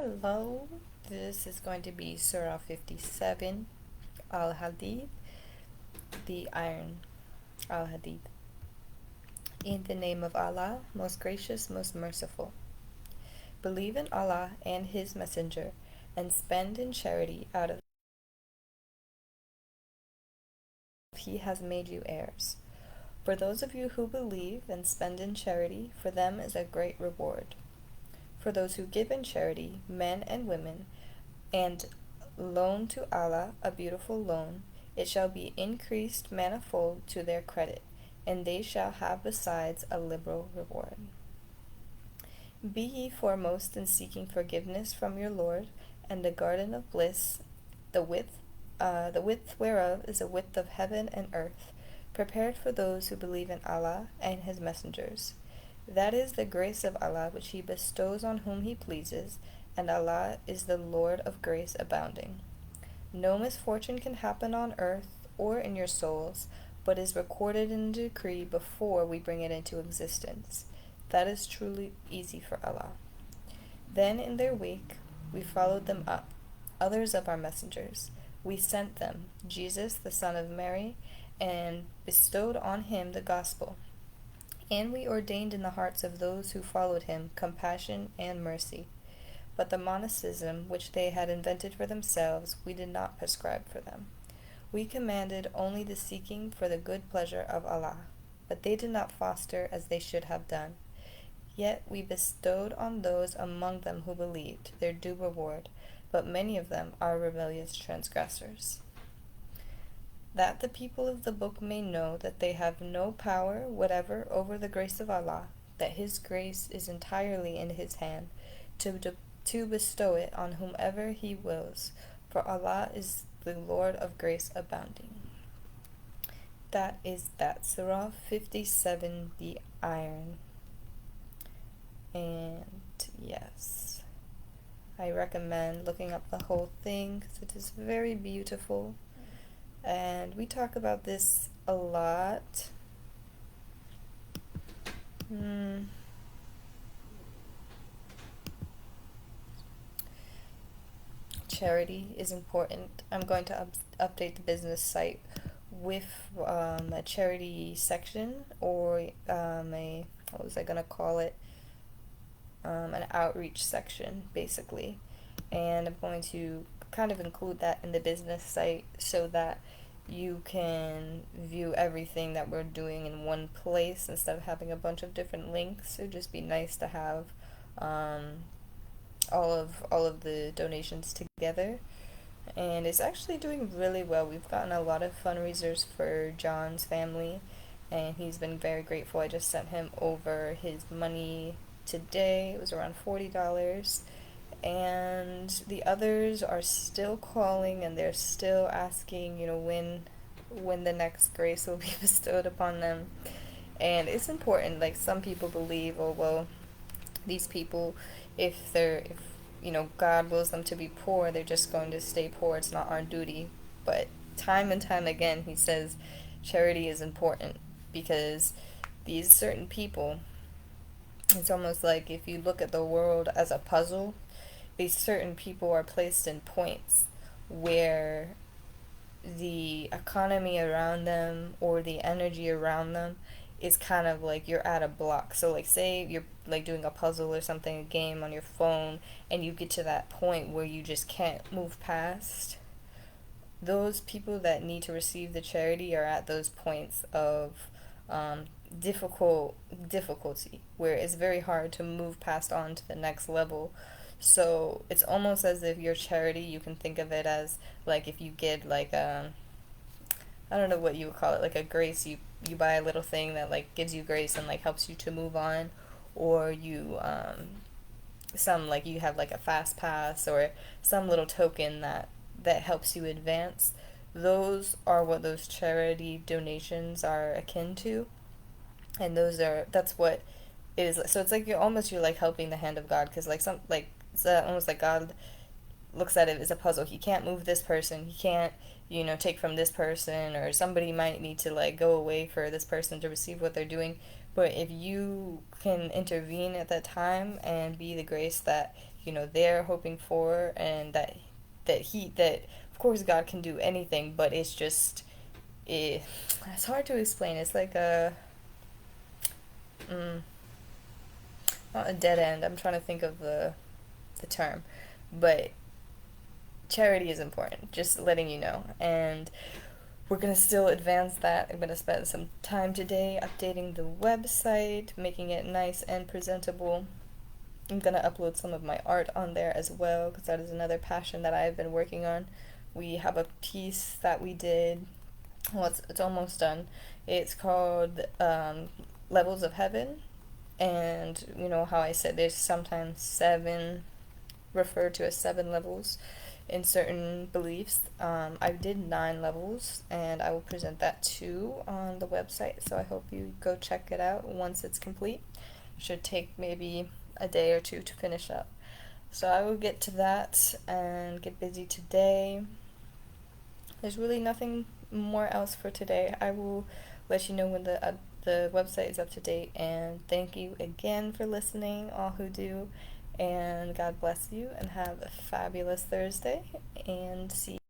Hello, this is going to be Surah 57, Al-Hadid, the Iron, Al-Hadid. In the name of Allah, most gracious, most merciful. Believe in Allah and His Messenger, and spend in charity out of He has made you heirs. For those of you who believe and spend in charity, for them is a great reward. For those who give in charity, men and women, and loan to Allah a beautiful loan, it shall be increased manifold to their credit, and they shall have besides a liberal reward. Be ye foremost in seeking forgiveness from your Lord, and the garden of bliss, the width whereof is a width of heaven and earth, prepared for those who believe in Allah and His messengers. That is the grace of Allah which He bestows on whom He pleases, and Allah is the Lord of grace abounding. No misfortune can happen on earth or in your souls, but is recorded in a decree before we bring it into existence. That is truly easy for Allah. Then in their wake we followed them up, others of our messengers. We sent them, Jesus the son of Mary, and bestowed on him the gospel. And we ordained in the hearts of those who followed him compassion and mercy. But the monotheism which they had invented for themselves, we did not prescribe for them. We commanded only the seeking for the good pleasure of Allah, but they did not foster as they should have done. Yet we bestowed on those among them who believed their due reward, but many of them are rebellious transgressors. That the people of the book may know that they have no power whatever over the grace of Allah, that His grace is entirely in His hand, to bestow it on whomever He wills, for Allah is the Lord of grace abounding. That is that. Surah 57, the Iron. And yes, I recommend looking up the whole thing because it is very beautiful. And we talk about this a lot. Charity is important. I'm going to update the business site with a charity section, or what was I going to call it? An outreach section, basically. And I'm going to kind of include that in the business site so that you can view everything that we're doing in one place instead of having a bunch of different links. It would just be nice to have all of the donations together. And it's actually doing really well. We've gotten a lot of fundraisers for John's family, and he's been very grateful. I just sent him over his money today. It was around $40. And the others are still calling, and they're still asking, when the next grace will be bestowed upon them. And it's important. Like, some people believe, oh well, these people, if God wills them to be poor, they're just going to stay poor. It's not our duty. But time and time again, He says charity is important, because these certain people, it's almost like if you look at the world as a puzzle, these certain people are placed in points where the economy around them or the energy around them is kind of like you're at a block. So like, say you're like doing a puzzle or something, a game on your phone, and you get to that point where you just can't move past. Those people that need to receive the charity are at those points of difficulty where it's very hard to move past on to the next level. So it's almost as if your charity, you can think of it as like if you get like I don't know what you would call it, like a grace. You buy a little thing that like gives you grace and like helps you to move on, or you some like you have like a fast pass or some little token that helps you advance. Those are what those charity donations are akin to, and that's what it is. So it's like you're like helping the hand of God, because like it's almost like God looks at it as a puzzle. He can't move this person. He can't take from this person, or somebody might need to like go away for this person to receive what they're doing. But if you can intervene at that time and be the grace that they're hoping for, and that of course God can do anything, but it's hard to explain. It's like mm, not a dead end. I'm trying to think of the term, but charity is important. Just letting you know, and we're gonna still advance that. I'm gonna spend some time today updating the website, making it nice and presentable. I'm gonna upload some of my art on there as well, because that is another passion that I've been working on. We have a piece that we did. Well, it's almost done. It's called Levels of Heaven, and you know how I said there's sometimes seven, referred to as seven levels in certain beliefs. I did 9 levels, and I will present that too on the website. So I hope you go check it out once it's complete. Should take maybe a day or two to finish up. So I will get to that and get busy today. There's really nothing more else for today. I will let you know when the website is up to date. And thank you again for listening, all who do. And God bless you, and have a fabulous Thursday. And see you.